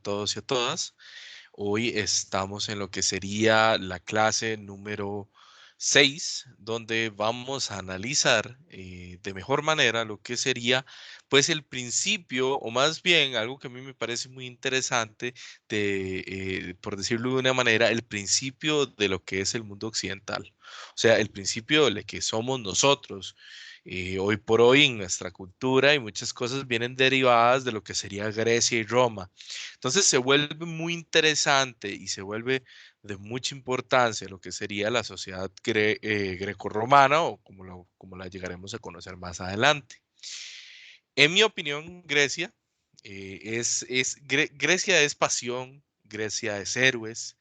todos y a todas. Hoy estamos en lo que sería la clase número 6, donde vamos a analizar de mejor manera lo que sería, pues, el principio, o más bien algo que a mí me parece muy interesante, por decirlo de una manera, el principio de lo que es el mundo occidental. O sea, el principio de lo que somos nosotros. Hoy por hoy en nuestra cultura y muchas cosas vienen derivadas de lo que sería Grecia y Roma. Entonces se vuelve muy interesante y se vuelve de mucha importancia lo que sería la sociedad grecorromana o como la llegaremos a conocer más adelante. En mi opinión, Grecia Grecia es pasión, Grecia es héroes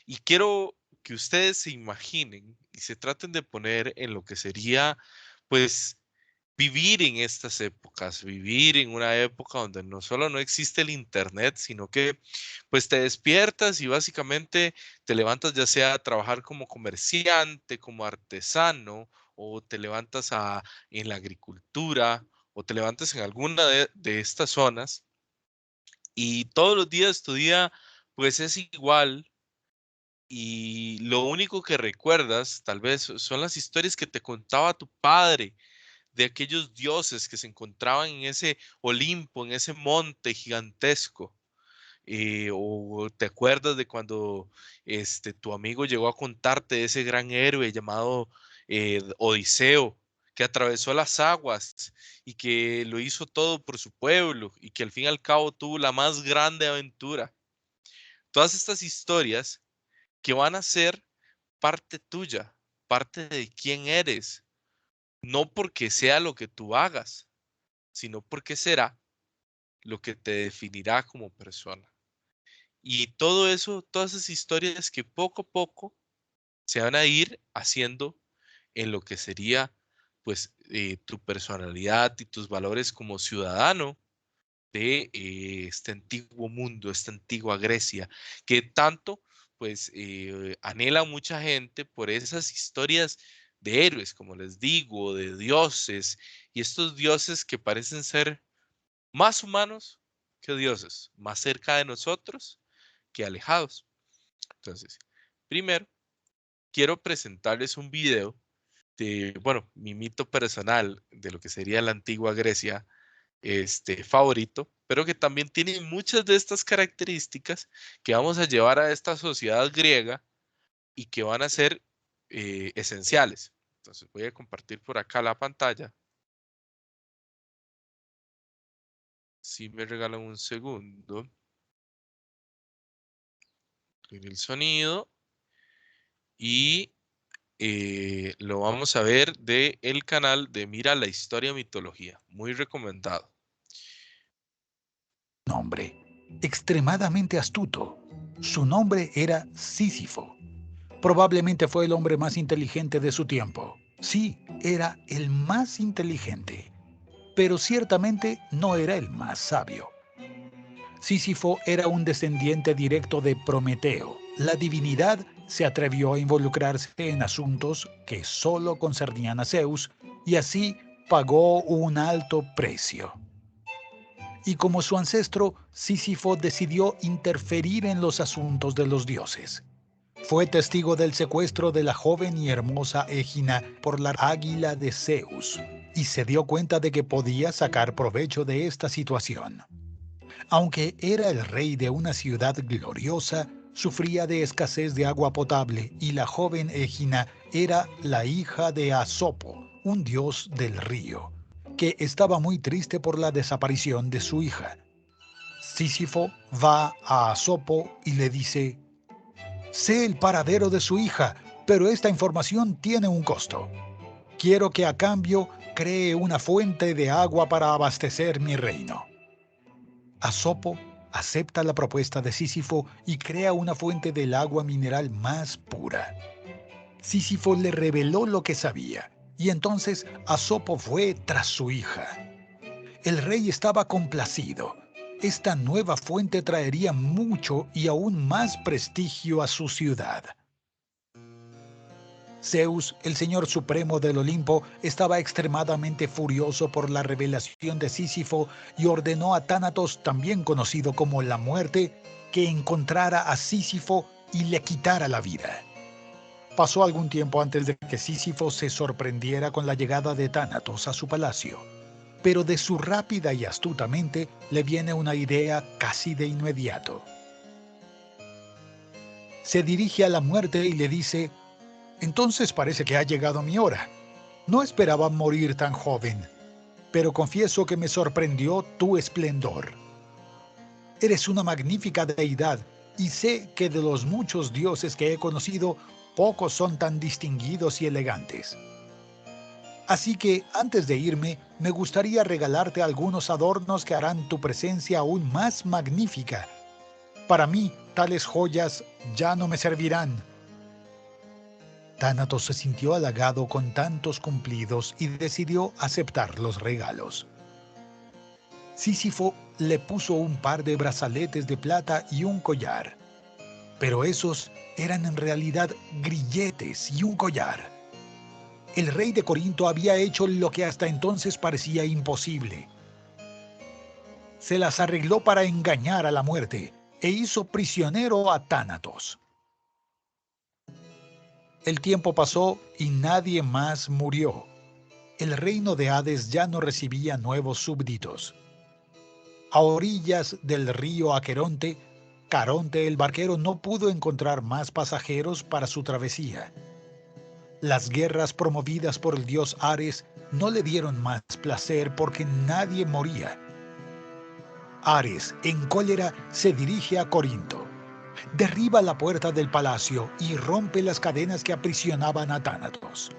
y quiero que ustedes se imaginen y se traten de poner en lo que sería, pues, vivir en estas épocas, vivir en una época donde no solo no existe el internet, sino que pues te despiertas y básicamente te levantas ya sea a trabajar como comerciante, como artesano, o te levantas en la agricultura, o te levantas en alguna de estas zonas y todos los días tu día pues es igual y lo único que recuerdas tal vez son las historias que te contaba tu padre de aquellos dioses que se encontraban en ese Olimpo, en ese monte gigantesco. O te acuerdas de cuando tu amigo llegó a contarte de ese gran héroe llamado Odiseo, que atravesó las aguas y que lo hizo todo por su pueblo y que al fin y al cabo tuvo la más grande aventura. Todas estas historias que van a ser parte tuya, parte de quién eres, no porque sea lo que tú hagas, sino porque será lo que te definirá como persona. Y todo eso, todas esas historias que poco a poco se van a ir haciendo en lo que sería pues tu personalidad y tus valores como ciudadano de este antiguo mundo, esta antigua Grecia, que tanto pues anhela mucha gente por esas historias de héroes, como les digo, de dioses, y estos dioses que parecen ser más humanos que dioses, más cerca de nosotros que alejados. Entonces, primero, quiero presentarles un video de, bueno, mi mito personal de lo que sería la antigua Grecia, favorito, pero que también tiene muchas de estas características que vamos a llevar a esta sociedad griega y que van a ser esenciales. Entonces, voy a compartir por acá la pantalla. Si me regalan un segundo, en el sonido y lo vamos a ver de el canal de Mira la Historia Mitología. Muy recomendado. Hombre extremadamente astuto. Su nombre era Sísifo. Probablemente fue el hombre más inteligente de su tiempo. Sí, era el más inteligente, pero ciertamente no era el más sabio. Sísifo era un descendiente directo de Prometeo. La divinidad se atrevió a involucrarse en asuntos que solo concernían a Zeus y así pagó un alto precio. Y como su ancestro, Sísifo decidió interferir en los asuntos de los dioses. Fue testigo del secuestro de la joven y hermosa Égina por la águila de Zeus y se dio cuenta de que podía sacar provecho de esta situación. Aunque era el rey de una ciudad gloriosa, sufría de escasez de agua potable y la joven Égina era la hija de Asopo, un dios del río, que estaba muy triste por la desaparición de su hija. Sísifo va a Asopo y le dice: sé el paradero de su hija, pero esta información tiene un costo. Quiero que a cambio cree una fuente de agua para abastecer mi reino. Asopo acepta la propuesta de Sísifo y crea una fuente del agua mineral más pura. Sísifo le reveló lo que sabía, y entonces Asopo fue tras su hija. El rey estaba complacido. Esta nueva fuente traería mucho y aún más prestigio a su ciudad. Zeus, el señor supremo del Olimpo, estaba extremadamente furioso por la revelación de Sísifo y ordenó a Tánatos, también conocido como la Muerte, que encontrara a Sísifo y le quitara la vida. Pasó algún tiempo antes de que Sísifo se sorprendiera con la llegada de Tánatos a su palacio, pero de su rápida y astuta mente le viene una idea casi de inmediato. Se dirige a la Muerte y le dice: entonces parece que ha llegado mi hora. No esperaba morir tan joven, pero confieso que me sorprendió tu esplendor. Eres una magnífica deidad y sé que de los muchos dioses que he conocido, pocos son tan distinguidos y elegantes. Así que antes de irme, me gustaría regalarte algunos adornos que harán tu presencia aún más magnífica. Para mí, tales joyas ya no me servirán. Tánatos se sintió halagado con tantos cumplidos y decidió aceptar los regalos. Sísifo le puso un par de brazaletes de plata y un collar, pero esos eran en realidad grilletes y un collar. El rey de Corinto había hecho lo que hasta entonces parecía imposible. Se las arregló para engañar a la Muerte e hizo prisionero a Tánatos. El tiempo pasó y nadie más murió. El reino de Hades ya no recibía nuevos súbditos. A orillas del río Aqueronte, Caronte el barquero no pudo encontrar más pasajeros para su travesía. Las guerras promovidas por el dios Ares no le dieron más placer porque nadie moría. Ares, en cólera, se dirige a Corinto. Derriba la puerta del palacio y rompe las cadenas que aprisionaban a Tánatos.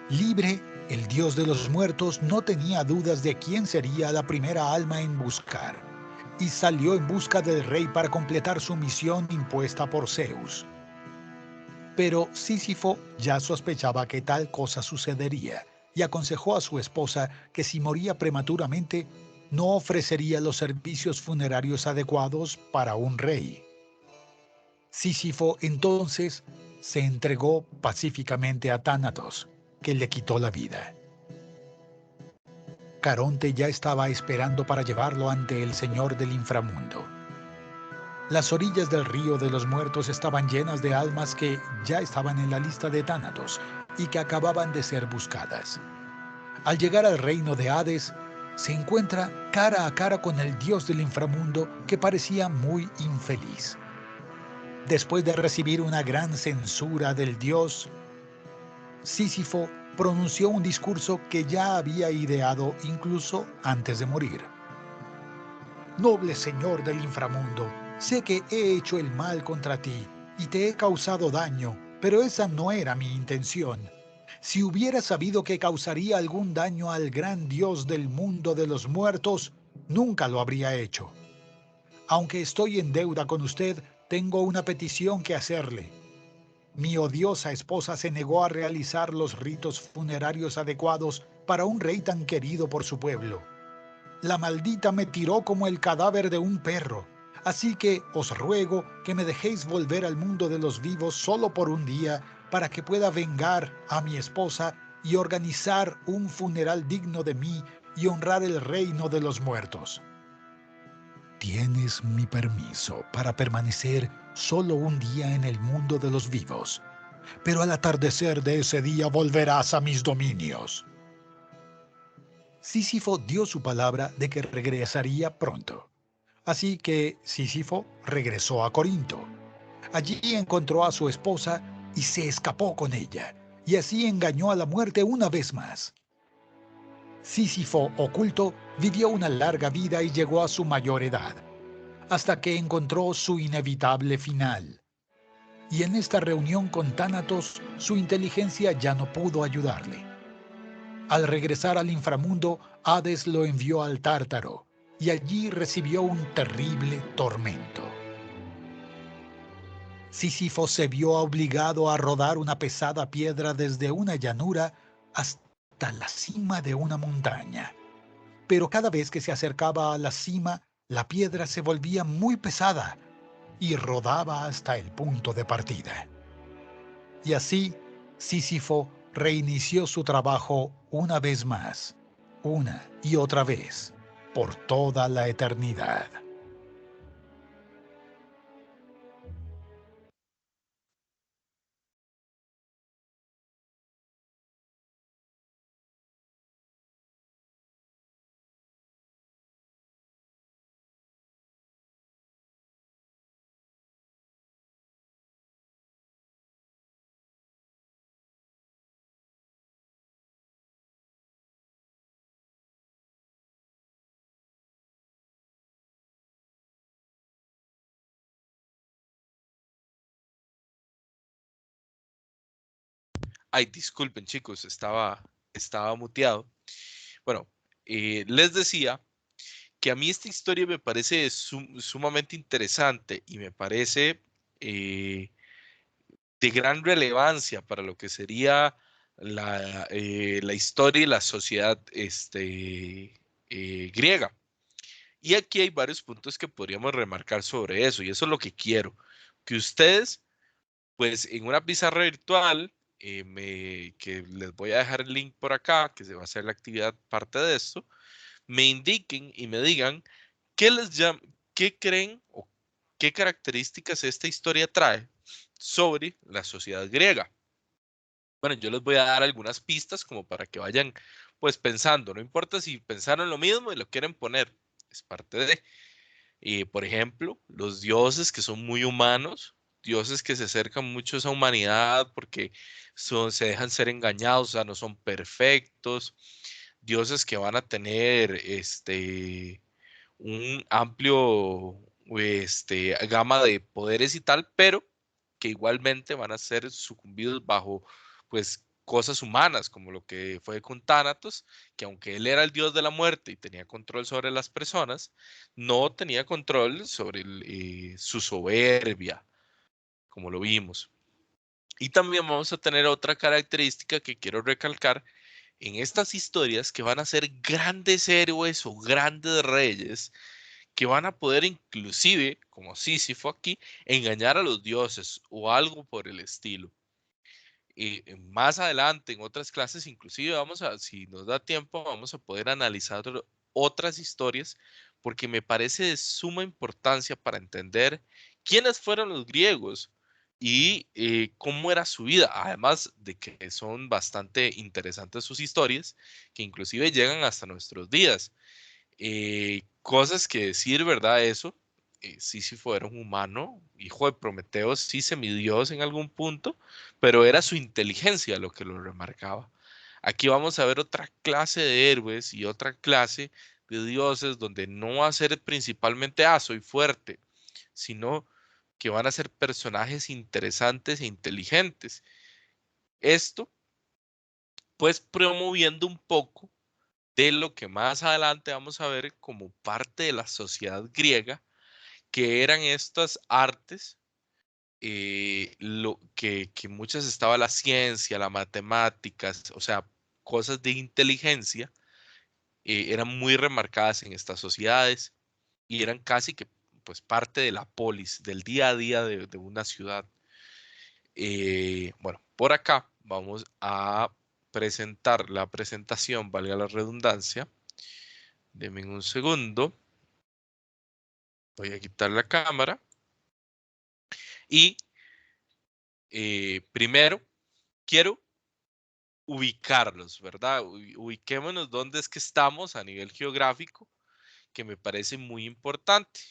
Libre, el dios de los muertos no tenía dudas de quién sería la primera alma en buscar, y salió en busca del rey para completar su misión impuesta por Zeus. Pero Sísifo ya sospechaba que tal cosa sucedería y aconsejó a su esposa que si moría prematuramente, no ofrecería los servicios funerarios adecuados para un rey. Sísifo entonces se entregó pacíficamente a Tánatos, que le quitó la vida. Caronte ya estaba esperando para llevarlo ante el señor del inframundo. Las orillas del río de los muertos estaban llenas de almas que ya estaban en la lista de Tánatos y que acababan de ser buscadas. Al llegar al reino de Hades, se encuentra cara a cara con el dios del inframundo, que parecía muy infeliz. Después de recibir una gran censura del dios, Sísifo pronunció un discurso que ya había ideado incluso antes de morir. Noble señor del inframundo, sé que he hecho el mal contra ti y te he causado daño, pero esa no era mi intención. Si hubiera sabido que causaría algún daño al gran dios del mundo de los muertos, nunca lo habría hecho. Aunque estoy en deuda con usted, tengo una petición que hacerle. Mi odiosa esposa se negó a realizar los ritos funerarios adecuados para un rey tan querido por su pueblo. La maldita me tiró como el cadáver de un perro, así que os ruego que me dejéis volver al mundo de los vivos solo por un día para que pueda vengar a mi esposa y organizar un funeral digno de mí y honrar el reino de los muertos. Tienes mi permiso para permanecer solo un día en el mundo de los vivos, pero al atardecer de ese día volverás a mis dominios. Sísifo dio su palabra de que regresaría pronto. Así que Sísifo regresó a Corinto. Allí encontró a su esposa y se escapó con ella, y así engañó a la Muerte una vez más. Sísifo, oculto, vivió una larga vida y llegó a su mayor edad, hasta que encontró su inevitable final. Y en esta reunión con Tánatos, su inteligencia ya no pudo ayudarle. Al regresar al inframundo, Hades lo envió al Tártaro, y allí recibió un terrible tormento. Sísifo se vio obligado a rodar una pesada piedra desde una llanura hasta la cima de una montaña. Pero cada vez que se acercaba a la cima, la piedra se volvía muy pesada y rodaba hasta el punto de partida. Y así, Sísifo reinició su trabajo una vez más, una y otra vez, por toda la eternidad. Ay, disculpen chicos, estaba muteado. Bueno, les decía que a mí esta historia me parece sumamente interesante y me parece eh, de gran relevancia para lo que sería la historia y la sociedad griega. Y aquí hay varios puntos que podríamos remarcar sobre eso, y eso es lo que quiero, que ustedes, pues en una pizarra virtual, que les voy a dejar el link por acá, que se va a hacer la actividad parte de esto, me indiquen y me digan qué les llama, qué creen o qué características esta historia trae sobre la sociedad griega. Bueno, yo les voy a dar algunas pistas como para que vayan pues pensando, no importa si pensaron lo mismo y lo quieren poner, es parte de, por ejemplo, los dioses que son muy humanos, dioses que se acercan mucho a esa humanidad porque se dejan ser engañados, o sea, no son perfectos, dioses que van a tener un amplio gama de poderes y tal, pero que igualmente van a ser sucumbidos bajo pues cosas humanas, como lo que fue con Thanatos, que aunque él era el dios de la muerte y tenía control sobre las personas, no tenía control sobre su soberbia, como lo vimos. Y también vamos a tener otra característica que quiero recalcar en estas historias, que van a ser grandes héroes o grandes reyes que van a poder inclusive, como Sísifo aquí, engañar a los dioses o algo por el estilo. Y más adelante en otras clases, inclusive vamos a, si nos da tiempo, vamos a poder analizar otras historias, porque me parece de suma importancia para entender quiénes fueron los griegos y cómo era su vida, además de que son bastante interesantes sus historias, que inclusive llegan hasta nuestros días. Cosas que decir, ¿verdad? Eso, Sísifo era un humano, hijo de Prometeo, sí semidios en algún punto, pero era su inteligencia lo que lo remarcaba. Aquí vamos a ver otra clase de héroes y otra clase de dioses donde no va a ser principalmente, soy fuerte, sino que van a ser personajes interesantes e inteligentes. Esto, pues, promoviendo un poco de lo que más adelante vamos a ver como parte de la sociedad griega, que eran estas artes, que muchas estaba la ciencia, las matemáticas, o sea, cosas de inteligencia, eran muy remarcadas en estas sociedades y eran casi que pues parte de la polis, del día a día de una ciudad. Bueno, por acá vamos a presentar la presentación, valga la redundancia. Denme un segundo. Voy a quitar la cámara y primero quiero ubicarlos, ¿verdad? Ubiquémonos dónde es que estamos a nivel geográfico, que me parece muy importante.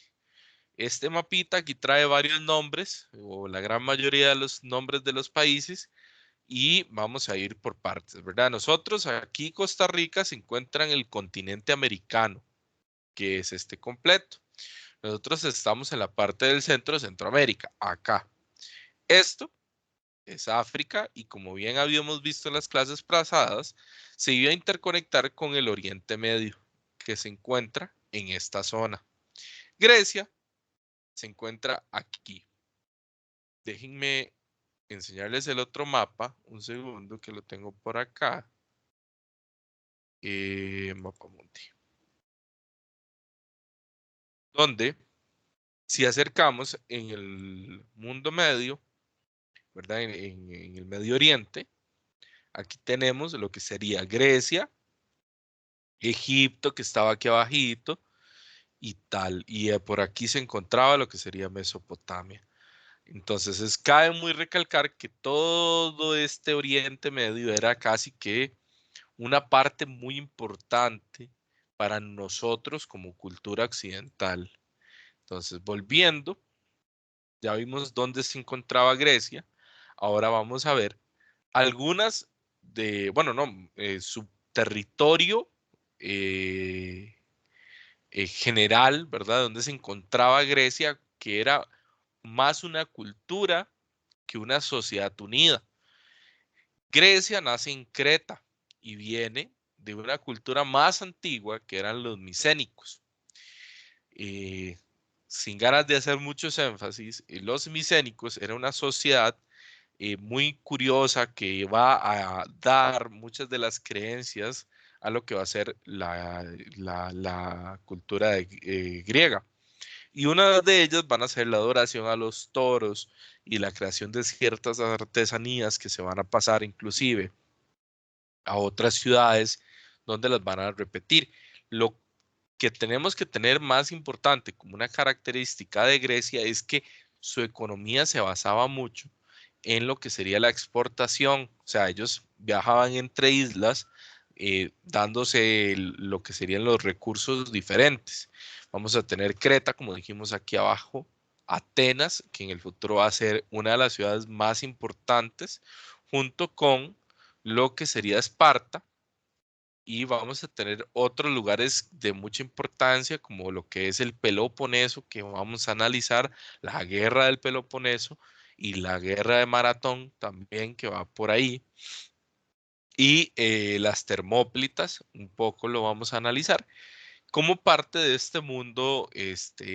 Este mapita aquí trae varios nombres, o la gran mayoría de los nombres de los países, y vamos a ir por partes, ¿verdad? Nosotros aquí, Costa Rica, se encuentra en el continente americano, que es este completo. Nosotros estamos en la parte del centro de Centroamérica, acá. Esto es África y, como bien habíamos visto en las clases pasadas, se iba a interconectar con el Oriente Medio, que se encuentra en esta zona. Grecia se encuentra aquí. Déjenme enseñarles el otro mapa, un segundo que lo tengo por acá. Mapa mundi. Donde, si acercamos en el mundo medio, ¿verdad? En el Medio Oriente. Aquí tenemos lo que sería Grecia, Egipto, que estaba aquí abajito, y tal. Y por aquí se encontraba lo que sería Mesopotamia. Entonces, cabe muy recalcar que todo este Oriente Medio era casi que una parte muy importante para nosotros como cultura occidental. Entonces, volviendo, ya vimos dónde se encontraba Grecia. Ahora vamos a ver algunas bueno, no, su territorio eh, general, ¿verdad? Donde se encontraba Grecia, que era más una cultura que una sociedad unida. Grecia nace en Creta y viene de una cultura más antigua que eran los micénicos. Eh, Sin ganas de hacer muchos énfasis, los micénicos era una sociedad muy curiosa que va a dar muchas de las creencias a lo que va a ser la cultura griega. Y una de ellas van a ser la adoración a los toros y la creación de ciertas artesanías que se van a pasar inclusive a otras ciudades donde las van a repetir. Lo que tenemos que tener más importante como una característica de Grecia es que su economía se basaba mucho en lo que sería la exportación. O sea, ellos viajaban entre islas dándose lo que serían los recursos diferentes. Vamos a tener Creta, como dijimos aquí abajo, Atenas, que en el futuro va a ser una de las ciudades más importantes, junto con lo que sería Esparta, y vamos a tener otros lugares de mucha importancia, como lo que es el Peloponeso, que vamos a analizar, la guerra del Peloponeso y la guerra de Maratón también, que va por ahí, y las Termópilas, un poco lo vamos a analizar, como parte de este mundo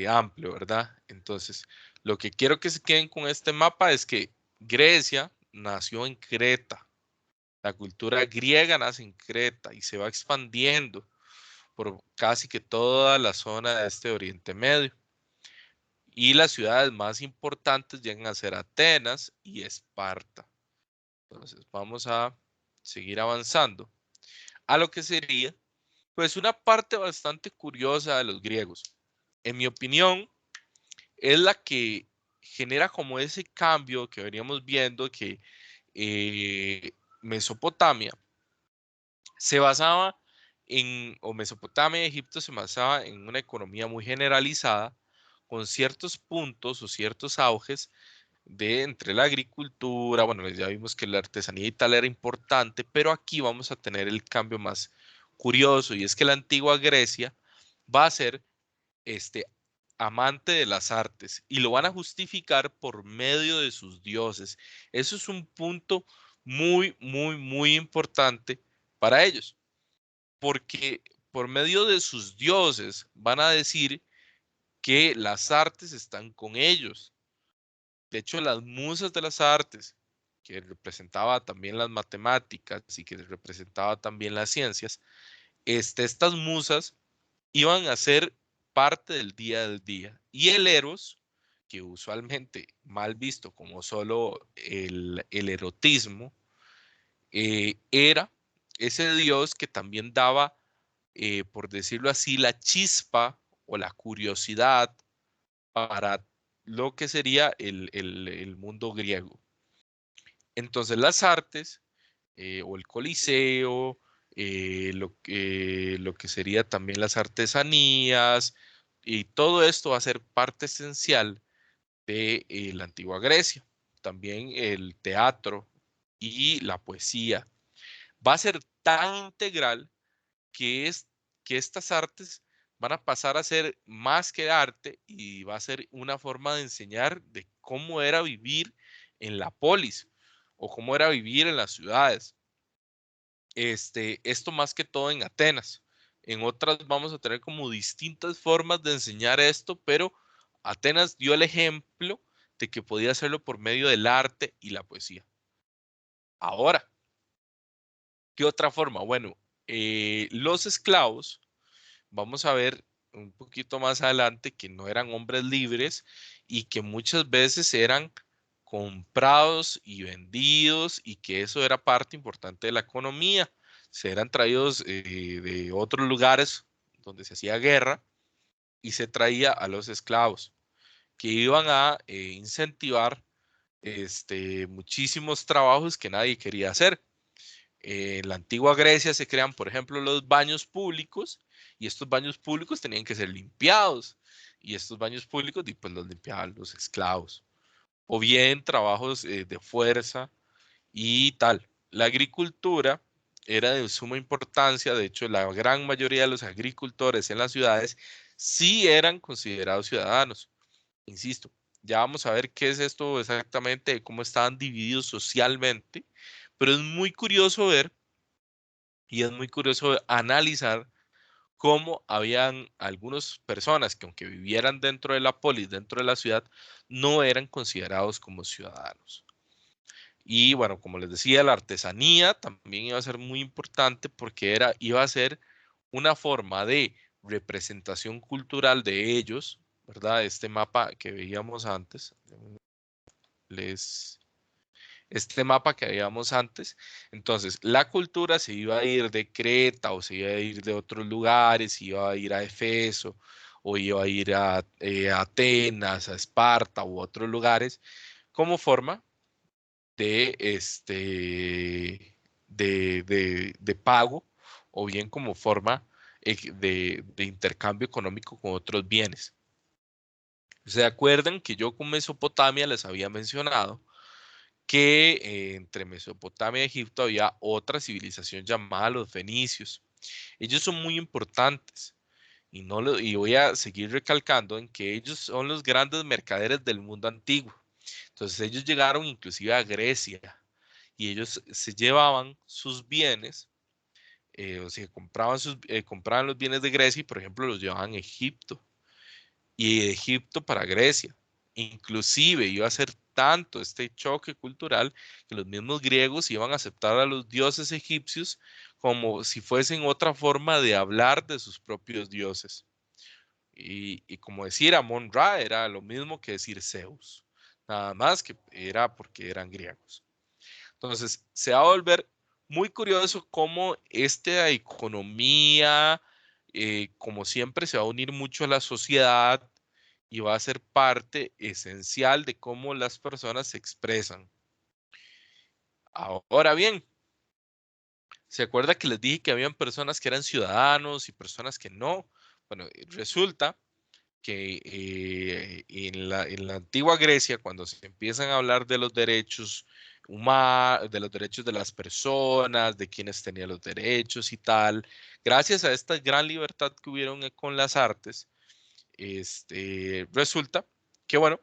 amplio, ¿verdad? Entonces, lo que quiero que se queden con este mapa es que Grecia nació en Creta. La cultura griega nace en Creta y se va expandiendo por casi que toda la zona de este Oriente Medio. Y las ciudades más importantes llegan a ser Atenas y Esparta. Entonces vamos a seguir avanzando a lo que sería, pues, una parte bastante curiosa de los griegos. En mi opinión, es la que genera como ese cambio que veníamos viendo que eh, Mesopotamia se basaba o Mesopotamia y Egipto se basaba en una economía muy generalizada, con ciertos puntos o ciertos auges de entre la agricultura, bueno, ya vimos que la artesanía y tal era importante, pero aquí vamos a tener el cambio más curioso, y es que la antigua Grecia va a ser este amante de las artes y lo van a justificar por medio de sus dioses. Eso es un punto muy, muy, muy importante para ellos, porque por medio de sus dioses van a decir que las artes están con ellos. De hecho, las musas de las artes, que representaba también las matemáticas y que representaba también las ciencias, estas musas iban a ser parte del día del día. Y el Eros, que usualmente mal visto como solo el erotismo, era ese dios que también daba, por decirlo así, la chispa o la curiosidad para lo que sería el mundo griego. Entonces las artes o el Coliseo, lo que sería también las artesanías, y todo esto va a ser parte esencial de la antigua Grecia. También el teatro y la poesía. Va a ser tan integral que, que estas artes van a pasar a ser más que arte y va a ser una forma de enseñar de cómo era vivir en la polis o cómo era vivir en las ciudades. Esto más que todo en Atenas. En otras vamos a tener como distintas formas de enseñar esto, pero Atenas dio el ejemplo de que podía hacerlo por medio del arte y la poesía. Ahora, ¿qué otra forma? Bueno, los esclavos, vamos a ver un poquito más adelante que no eran hombres libres y que muchas veces eran comprados y vendidos y que eso era parte importante de la economía. Se eran traídos de otros lugares donde se hacía guerra y se traía a los esclavos que iban a incentivar muchísimos trabajos que nadie quería hacer. En la antigua Grecia se crean, por ejemplo, los baños públicos y estos baños públicos tenían que ser limpiados y estos baños públicos pues, los limpiaban los esclavos o bien trabajos de fuerza y tal. La agricultura era de suma importancia, de hecho la gran mayoría de los agricultores en las ciudades sí eran considerados ciudadanos. Insisto, ya vamos a ver qué es esto exactamente, cómo estaban divididos socialmente, pero es muy curioso ver y es muy curioso analizar cómo habían algunas personas que aunque vivieran dentro de la polis, dentro de la ciudad, no eran considerados como ciudadanos. Y bueno, como les decía, la artesanía también iba a ser muy importante porque iba a ser una forma de representación cultural de ellos, ¿verdad? Este mapa que veíamos antes, les, este mapa que veíamos antes. Entonces, la cultura se iba a ir de Creta o se iba a ir de otros lugares, iba a ir a Efeso o iba a ir a Atenas, a Esparta u otros lugares como forma de, de pago o bien como forma de intercambio económico con otros bienes. ¿Se acuerdan que yo con Mesopotamia les había mencionado que entre Mesopotamia y Egipto había otra civilización llamada los fenicios? Ellos son muy importantes y voy a seguir recalcando en que ellos son los grandes mercaderes del mundo antiguo. Entonces ellos llegaron inclusive a Grecia y ellos se llevaban sus bienes, o sea, compraban los bienes de Grecia y, por ejemplo, los llevaban a Egipto y de Egipto para Grecia. Inclusive iba a ser tanto este choque cultural que los mismos griegos iban a aceptar a los dioses egipcios como si fuesen otra forma de hablar de sus propios dioses. Y como decir Amon-Ra era lo mismo que decir Zeus, nada más que era porque eran griegos. Entonces, se va a volver muy curioso cómo esta economía, como siempre, se va a unir mucho a la sociedad y va a ser parte esencial de cómo las personas se expresan. Ahora bien, ¿se acuerda que les dije que habían personas que eran ciudadanos y personas que no? Bueno, resulta que en la antigua Grecia, cuando se empiezan a hablar de los derechos humanos, de los derechos de las personas, de quienes tenían los derechos y tal, gracias a esta gran libertad que hubieron con las artes, resulta que, bueno,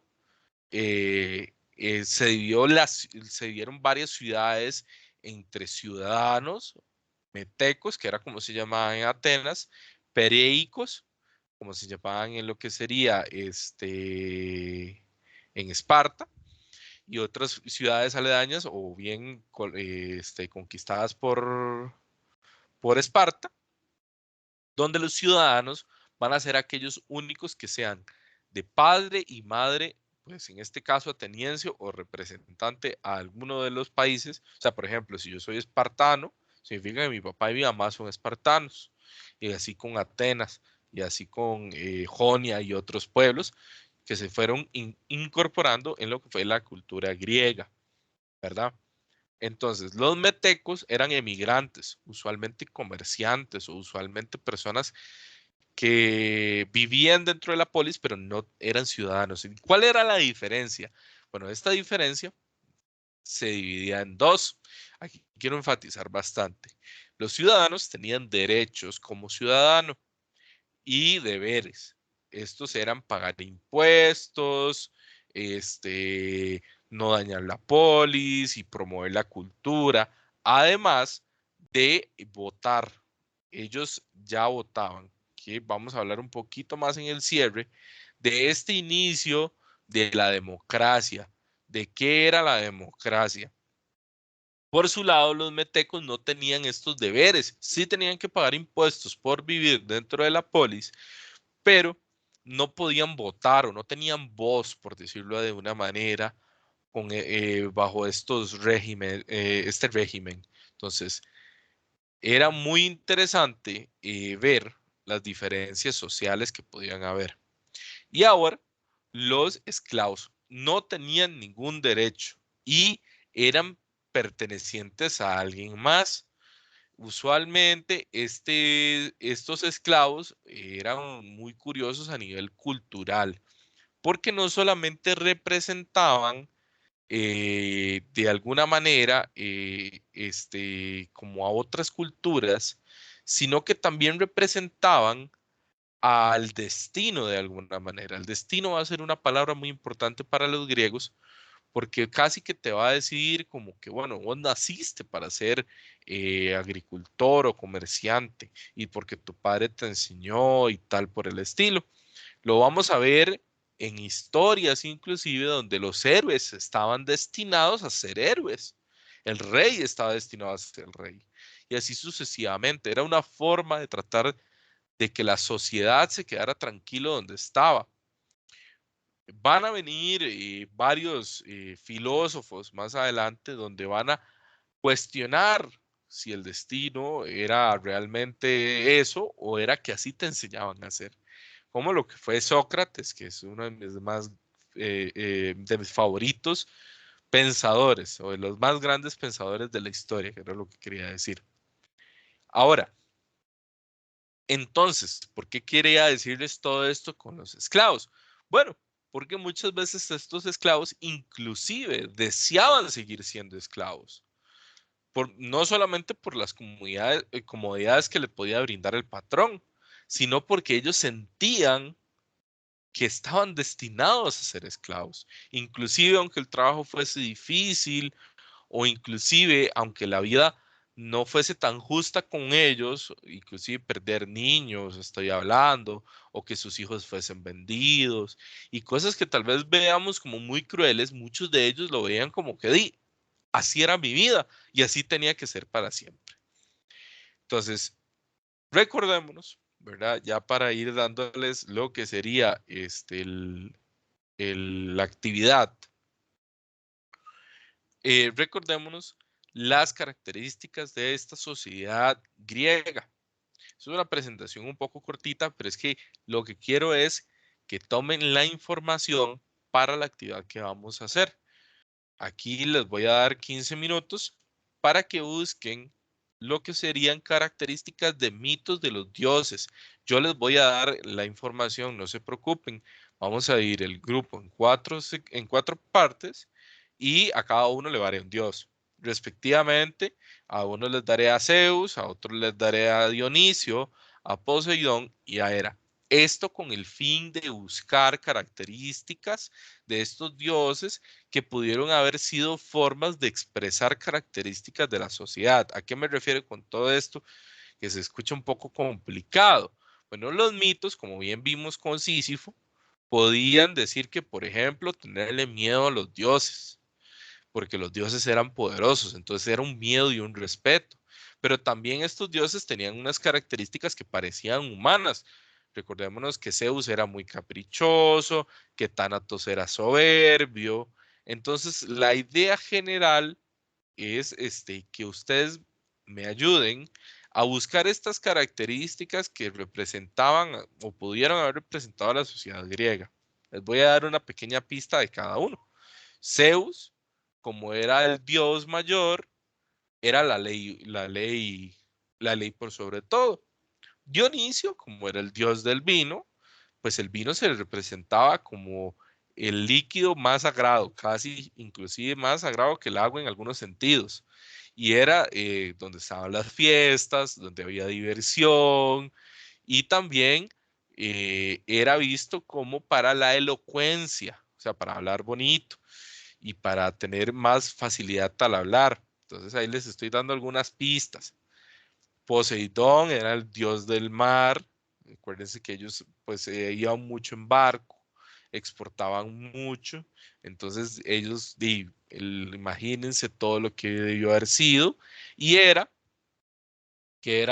se dividieron varias ciudades entre ciudadanos, metecos, que era como se llamaban en Atenas, pereicos, como se llamaban en lo que sería en Esparta, y otras ciudades aledañas o bien conquistadas por Esparta, donde los ciudadanos van a ser aquellos únicos que sean de padre y madre, pues en este caso ateniense o representante a alguno de los países. O sea, por ejemplo, si yo soy espartano, significa que mi papá y mi mamá son espartanos, y así con Atenas, y así con Jonia y otros pueblos que se fueron incorporando en lo que fue la cultura griega, ¿verdad? Entonces, los metecos eran emigrantes, usualmente comerciantes o usualmente personas que vivían dentro de la polis, pero no eran ciudadanos. ¿Y cuál era la diferencia? Bueno, esta diferencia se dividía en dos. Aquí quiero enfatizar bastante. Los ciudadanos tenían derechos como ciudadano y deberes. Estos eran pagar impuestos, no dañar la polis y promover la cultura, además de votar. Ellos ya votaban, que vamos a hablar un poquito más en el cierre de este inicio de la democracia, de qué era la democracia. Por su lado, los metecos no tenían estos deberes, sí tenían que pagar impuestos por vivir dentro de la polis, pero no podían votar o no tenían voz, por decirlo de una manera, bajo este régimen. Entonces, era muy interesante ver las diferencias sociales que podían haber. Y ahora, los esclavos no tenían ningún derecho y eran pertenecientes a alguien más. Usualmente estos esclavos eran muy curiosos a nivel cultural, porque no solamente representaban de alguna manera como a otras culturas, sino que también representaban al destino de alguna manera. El destino va a ser una palabra muy importante para los griegos porque casi que te va a decir como que, bueno, vos naciste para ser agricultor o comerciante y porque tu padre te enseñó y tal por el estilo. Lo vamos a ver en historias inclusive donde los héroes estaban destinados a ser héroes. El rey estaba destinado a ser el rey. Y así sucesivamente. Era una forma de tratar de que la sociedad se quedara tranquilo donde estaba. Van a venir varios filósofos más adelante donde van a cuestionar si el destino era realmente eso o era que así te enseñaban a hacer. Como lo que fue Sócrates, que es uno de de mis favoritos pensadores o de los más grandes pensadores de la historia, que era lo que quería decir. Ahora, entonces, ¿por qué quería decirles todo esto con los esclavos? Bueno, porque muchas veces estos esclavos inclusive deseaban seguir siendo esclavos, no solamente por las comodidades que le podía brindar el patrón, sino porque ellos sentían que estaban destinados a ser esclavos. Inclusive aunque el trabajo fuese difícil o inclusive aunque la vida no fuese tan justa con ellos, inclusive perder niños, estoy hablando, o que sus hijos fuesen vendidos, y cosas que tal vez veamos como muy crueles, muchos de ellos lo veían como que así era mi vida y así tenía que ser para siempre. Entonces, recordémonos, ¿verdad? Ya para ir dándoles lo que sería la actividad. Recordémonos las características de esta sociedad griega. Es una presentación un poco cortita, pero es que lo que quiero es que tomen la información para la actividad que vamos a hacer. Aquí les voy a dar 15 minutos para que busquen lo que serían características de mitos de los dioses. Yo les voy a dar la información, no se preocupen. Vamos a ir el grupo en cuatro partes y a cada uno le daré un dios. Respectivamente, a uno les daré a Zeus, a otros les daré a Dionisio, a Poseidón y a Hera. Esto con el fin de buscar características de estos dioses que pudieron haber sido formas de expresar características de la sociedad. ¿A qué me refiero con todo esto? Que se escucha un poco complicado. Bueno, los mitos, como bien vimos con Sísifo, podían decir que, por ejemplo, tenerle miedo a los dioses, porque los dioses eran poderosos, entonces era un miedo y un respeto. Pero también estos dioses tenían unas características que parecían humanas. Recordémonos que Zeus era muy caprichoso, que Thanatos era soberbio. Entonces, la idea general es que ustedes me ayuden a buscar estas características que representaban o pudieron haber representado a la sociedad griega. Les voy a dar una pequeña pista de cada uno. Zeus, como era el dios mayor, era la ley por sobre todo. Dionisio, como era el dios del vino, pues el vino se le representaba como el líquido más sagrado, casi inclusive más sagrado que el agua en algunos sentidos. Y era donde estaban las fiestas, donde había diversión y también era visto como para la elocuencia, o sea, para hablar bonito y para tener más facilidad al hablar. Entonces ahí les estoy dando algunas pistas. Poseidón era el dios del mar. Acuérdense que ellos pues iban mucho en barco, exportaban mucho. Entonces ellos, imagínense todo lo que debió haber sido. Y que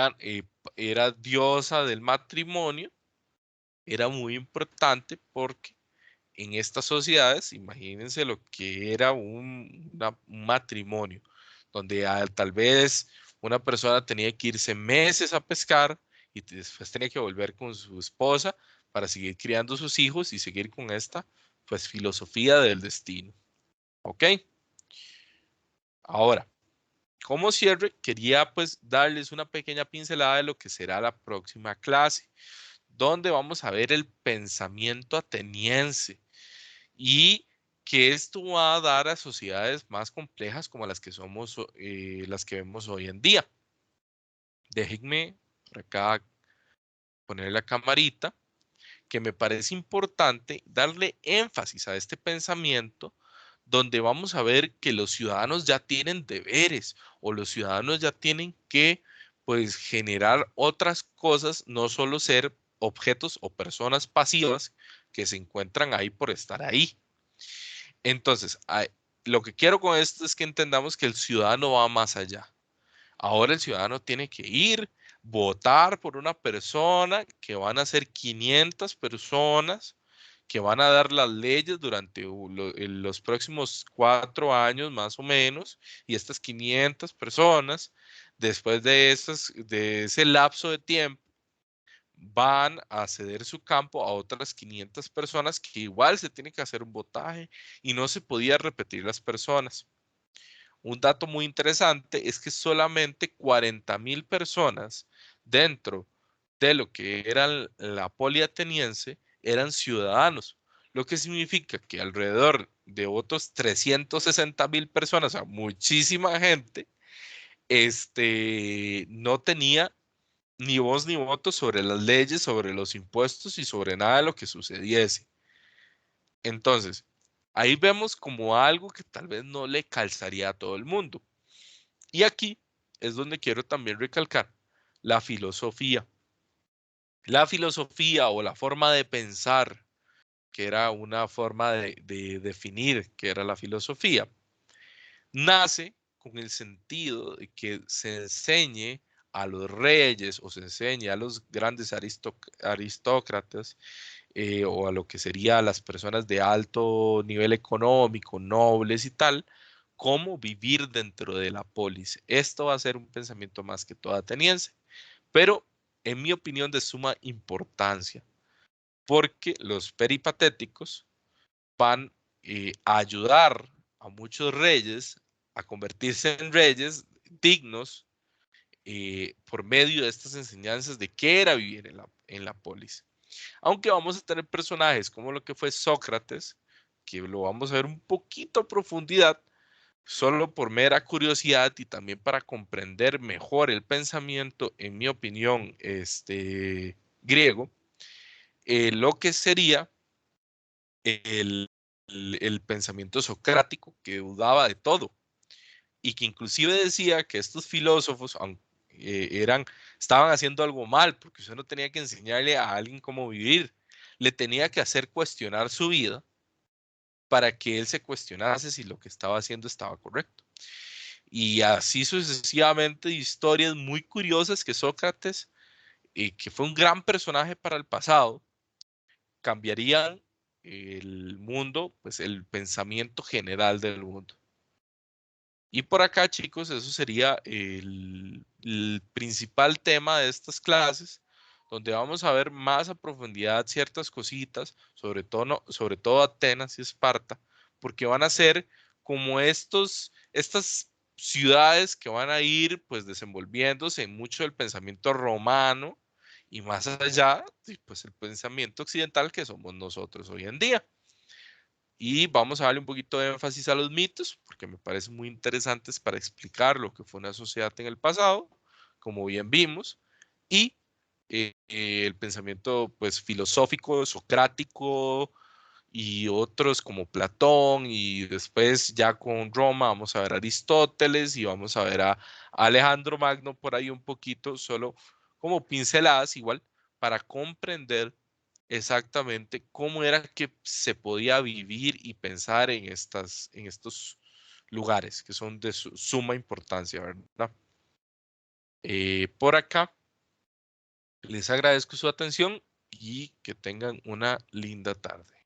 era diosa del matrimonio. Era muy importante porque en estas sociedades, imagínense lo que era un matrimonio, donde tal vez una persona tenía que irse meses a pescar y después tenía que volver con su esposa para seguir criando sus hijos y seguir con esta, pues, filosofía del destino. ¿Ok? Ahora, como cierre, quería pues darles una pequeña pincelada de lo que será la próxima clase, donde vamos a ver el pensamiento ateniense y que esto va a dar a sociedades más complejas como las que somos, las que vemos hoy en día. Déjenme por acá poner la camarita, que me parece importante darle énfasis a este pensamiento, donde vamos a ver que los ciudadanos ya tienen deberes o los ciudadanos ya tienen que, pues, generar otras cosas, no solo ser objetos o personas pasivas que se encuentran ahí por estar ahí. Entonces, lo que quiero con esto es que entendamos que el ciudadano va más allá. Ahora el ciudadano tiene que ir, votar por una persona, que van a ser 500 personas, que van a dar las leyes durante los próximos 4 años más o menos, y estas 500 personas, después de ese lapso de tiempo, van a ceder su campo a otras 500 personas que igual se tiene que hacer un votaje y no se podía repetir las personas. Un dato muy interesante es que solamente 40.000 personas dentro de lo que era la poli ateniense eran ciudadanos, lo que significa que alrededor de otros 360.000 personas, o sea, muchísima gente, no tenía ni voz ni voto sobre las leyes, sobre los impuestos y sobre nada de lo que sucediese. Entonces, ahí vemos como algo que tal vez no le calzaría a todo el mundo. Y aquí es donde quiero también recalcar la filosofía. La filosofía o la forma de pensar, que era una forma de definir que era la filosofía, nace con el sentido de que se enseñe a los reyes o se enseñe a los grandes aristócratas o a lo que serían las personas de alto nivel económico, nobles y tal, cómo vivir dentro de la polis. Esto va a ser un pensamiento más que todo ateniense, pero en mi opinión de suma importancia, porque los peripatéticos van a ayudar a muchos reyes a convertirse en reyes dignos por medio de estas enseñanzas de qué era vivir en la polis. Aunque vamos a tener personajes como lo que fue Sócrates, que lo vamos a ver un poquito a profundidad, solo por mera curiosidad y también para comprender mejor el pensamiento, en mi opinión, griego, lo que sería el, el pensamiento socrático, que dudaba de todo y que inclusive decía que estos filósofos estaban haciendo algo mal, porque usted no tenía que enseñarle a alguien cómo vivir, le tenía que hacer cuestionar su vida para que él se cuestionase si lo que estaba haciendo estaba correcto. Y así sucesivamente, historias muy curiosas que Sócrates, que fue un gran personaje para el pasado, cambiarían el mundo, pues el pensamiento general del mundo. Y por acá, chicos, eso sería el principal tema de estas clases, donde vamos a ver más a profundidad ciertas cositas, sobre todo Atenas y Esparta, porque van a ser como estas ciudades que van a ir pues desenvolviéndose en mucho del pensamiento romano y más allá, pues el pensamiento occidental que somos nosotros hoy en día. Y vamos a darle un poquito de énfasis a los mitos, porque me parecen muy interesantes para explicar lo que fue una sociedad en el pasado, como bien vimos, y el pensamiento pues filosófico, socrático y otros como Platón, y después ya con Roma vamos a ver a Aristóteles y vamos a ver a Alejandro Magno por ahí un poquito, solo como pinceladas igual para comprender exactamente cómo era que se podía vivir y pensar en estos lugares que son de suma importancia, ¿verdad? Por acá les agradezco su atención y que tengan una linda tarde.